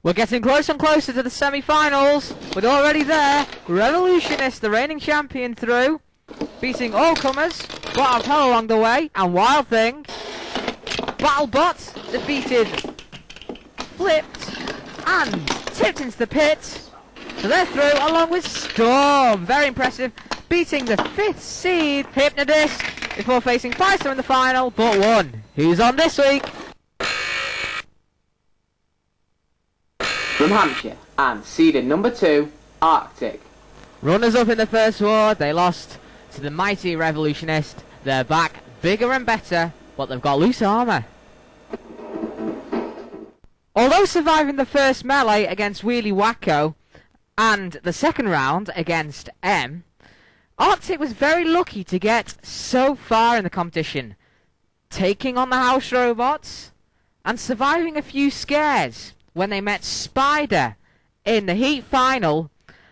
We're getting closer and closer to the semi-finals. We're already there. Revolutionist, the reigning champion, through, beating all comers. Bot of Hell along the way, and Wild Thing. BattleBot defeated, flipped, and tipped into the pit. So they're through, along with Storm. Very impressive, beating the 5th seed Hypnodisc before facing Firestorm in the final, but won. Who's on this week? From Hampshire, and seeded number 2, Arctic. Runners-up in the first war, they lost to the mighty Revolutionist. They're back, bigger and better, but they've got loose armour. Although surviving the first melee against Wheelie Wacko and the second round against M, Arctic was very lucky to get so far in the competition, taking on the house robots and surviving a few scares. When they met Spider in the heat final,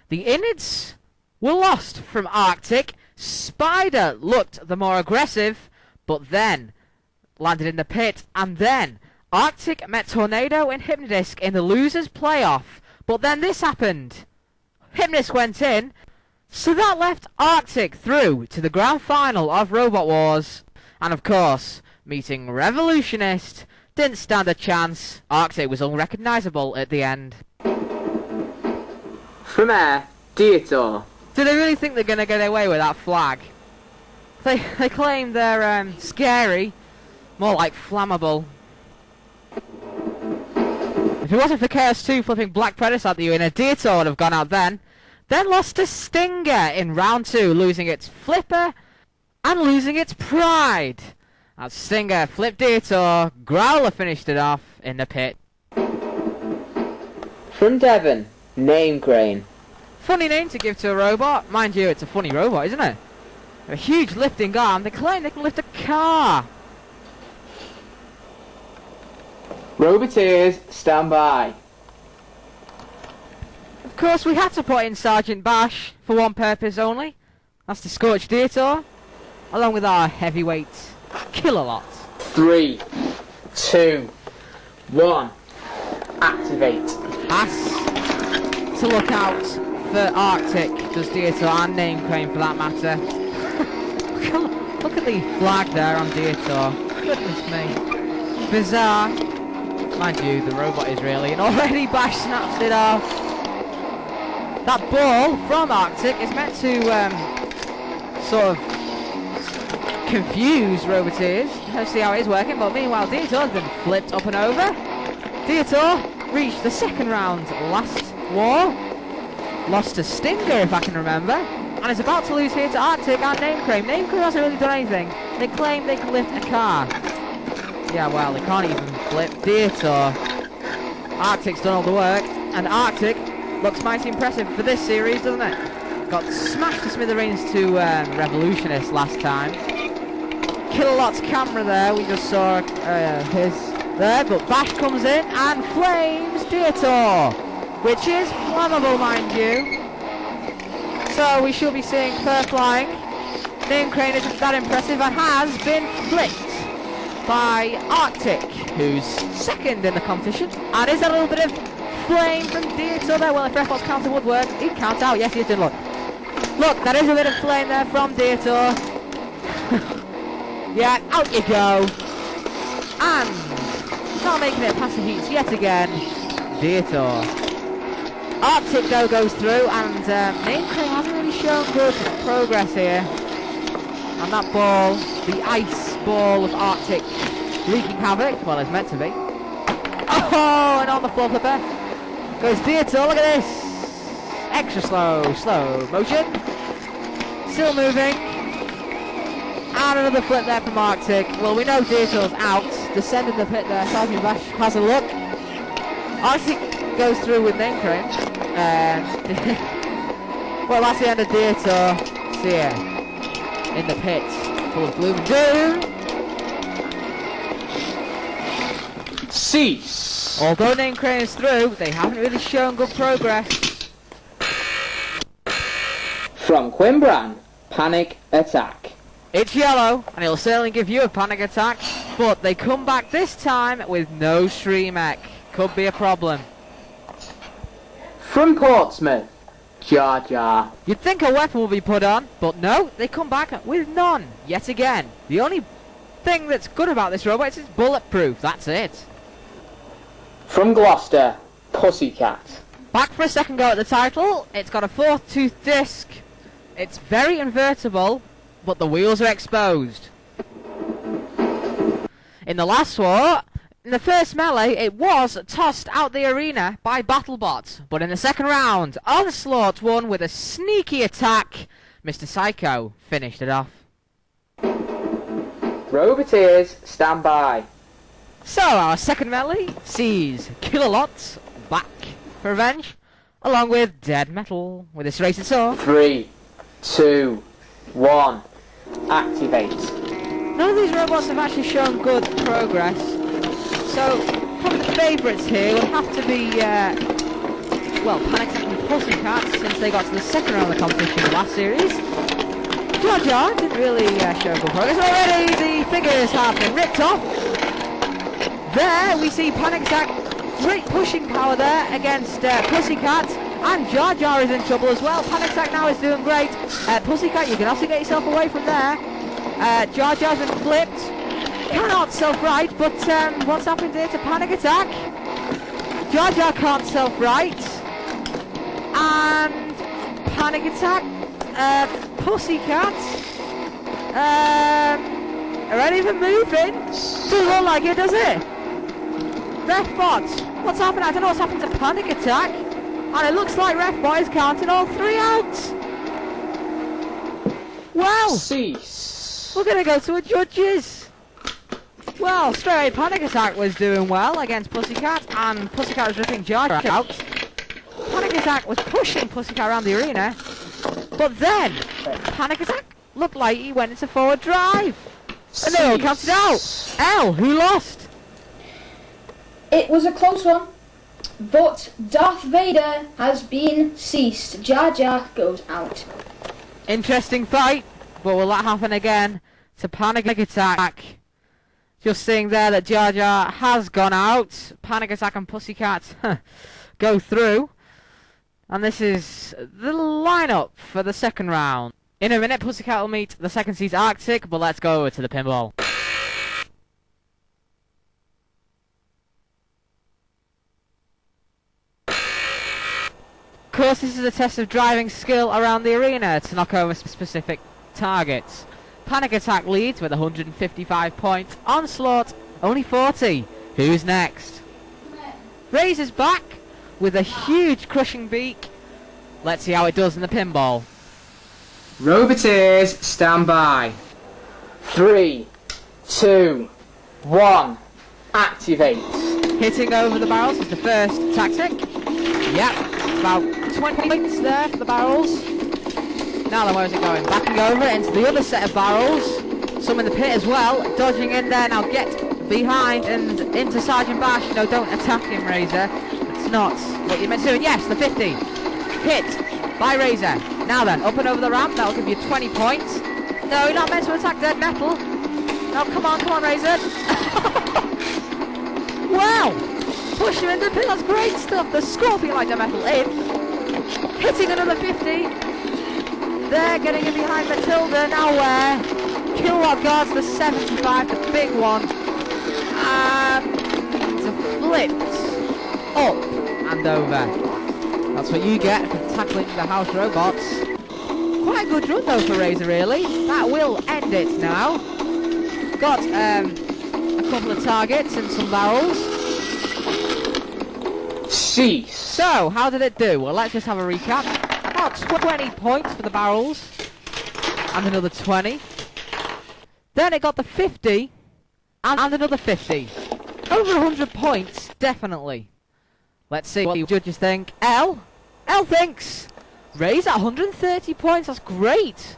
the innards were lost from Arctic. Spider looked the more aggressive, but then landed in the pit, and then Arctic met Tornado and Hypnodisc in the losers playoff, but then this happened. Hypnodisc went in, so that left Arctic through to the grand final of Robot Wars, and of course, meeting Revolutionist. Didn't stand a chance. Arctic was unrecognisable at the end. From Air, Dietor. Do they really think they're going to get away with that flag? They claim they're scary, more like flammable. If it wasn't for Chaos 2 flipping Black Predator at you in a Dietor would have gone out then. Then lost to Stinger in round 2, losing its flipper and losing its pride. As Stinger flipped Dietor, Growler finished it off in the pit. From Devon, Name Crane. Funny name to give to a robot. Mind you, it's a funny robot, isn't it? A huge lifting arm. They claim they can lift a car. Roboteers, stand by. Of course, we had to put in Sergeant Bash for one purpose only. That's to scorch Dietor, along with our heavyweight Killalot. 3, 2, 1. Activate. Has to look out for Arctic, does Dietor, and Name Crane for that matter. Look at the flag there on Dietor. Goodness me. Bizarre. Mind you, the robot is really, and already Bash snaps it off. That ball from Arctic is meant to sort of confuse Roboteers. Let's see how it is working, but meanwhile Dietor's been flipped up and over. Dietor reached the second round last war. Lost to Stinger, if I can remember. And is about to lose here to Arctic and Name Crane. Name Crane hasn't really done anything. They claim they can lift a car. Yeah, well, they can't even flip Dietor. Arctic's done all the work, and Arctic looks mighty impressive for this series, doesn't it? Got smashed to smithereens to Revolutionist last time. Killalot's camera there, we just saw his there, but Bash comes in and flames Dietor, which is flammable, mind you. So we shall be seeing fur flying. Name Crane isn't that impressive and has been flipped by Arctic, who's second in the competition. And is that a little bit of flame from Dietor there? Well, if Reflux counter would work, he'd count out. Yes, he did. Look, that is a bit of flame there from Dietor. Yeah, out you go. And not making it past the heats yet again, Dietor. Arctic though goes through, and Name Crane hasn't really shown good progress here. And that ball, the ice ball of Arctic, wreaking havoc. Well, it's meant to be. Oh, and on the floor flipper goes Dietor. Look at this. Extra slow motion. Still moving. And another flip there from Arctic. Well, we know Dietor's out. Descending the pit there. Sergeant Bash has a look. Arctic goes through with Name Crane. Well, that's the end of Dietor. See ya. In the pit, full of gloom and doom. Cease. Although Name Crane is through, they haven't really shown good progress. From Quimbran, Panic Attack. It's yellow, and it'll certainly give you a panic attack, but they come back this time with no Streamek. Could be a problem. From Portsmouth, Jar Jar. You'd think a weapon will be put on, but no, they come back with none, yet again. The only thing that's good about this robot is it's bulletproof, that's it. From Gloucester, Pussycat. Back for a second go at the title. It's got a 4th tooth disc. It's very invertible, but the wheels are exposed. In the last war, in the first melee, it was tossed out the arena by BattleBot. But in the second round, Onslaught won with a sneaky attack. Mr. Psycho finished it off. Roboteers, stand by. So, our second melee sees Kilolot back for revenge, along with Dead Metal with his racing saw. 3, 2, 1, activate. None of these robots have actually shown good progress, so probably the favourites here will have to be, well, Panic Attack and Pussycat, since they got to the second round of the competition in the last series. Jar Jar didn't really show good progress. Already the figures have been ripped off. There we see Panic Attack, great pushing power there against Pussycat, and Jar Jar is in trouble as well. Panic Attack now is doing great. Pussycat, you can also get yourself away from there. Jar Jar's been flipped. Cannot self-right, but what's happened here to Panic Attack? Jar Jar can't self-right. And Panic Attack, Pussycat, are any of them moving? Doesn't look like it, does it? Refbot, what's happened? I don't know what's happened to Panic Attack. And it looks like Refbot is counting all 3 out. Well, Cease. we're going to go to a judges. Well, straight away Panic Attack was doing well against Pussycat, and Pussycat was ripping Jar Jar out. Panic Attack was pushing Pussycat around the arena, but then Panic Attack looked like he went into forward drive. And they all counted out. L, who lost? It was a close one, but Darth Vader has been ceased. Jar Jar goes out. Interesting fight, but will that happen again to Panic Attack? Just seeing there that Jar Jar has gone out. Panic Attack and Pussycat go through. And this is the lineup for the second round. In a minute, Pussycat will meet the second seed Arctic, but let's go over to the pinball. Of course, this is a test of driving skill around the arena to knock over specific targets. Panic Attack leads with 155 points. Onslaught, only 40. Who's next? Razer's back with a huge crushing beak. Let's see how it does in the pinball. Roboteers, stand by. 3, 2, 1, activate. Hitting over the barrels is the first tactic. Yep, about 20 points there for the barrels. Now then, where's it going? Backing over into the other set of barrels. Some in the pit as well. Dodging in there. Now get behind and into Sergeant Bash. No, don't attack him, Razer. It's not what you're meant to do. And yes, the 50. Hit by Razer. Now then, up and over the ramp. That'll give you 20 points. No, you're not meant to attack Dead Metal. No, come on, Razer. Wow! Push him into the pit. That's great stuff. The Scorpion like Dead Metal in. Hitting another 50. They're getting in behind Matilda. Now where? Kilowatt guards the 75, the big one. And flipped up and over. That's what you get for tackling the house robots. Quite a good run though for Razer, really. That will end it now. Got a couple of targets and some barrels. Cease. So, how did it do? Well, let's just have a recap. About 20 points for the barrels. And another 20. Then it got the 50. And another 50. Over 100 points, definitely. Let's see what the judges think. L thinks Razer at 130 points. That's great.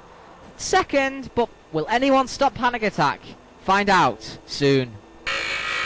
Second, but will anyone stop Panic Attack? Find out soon.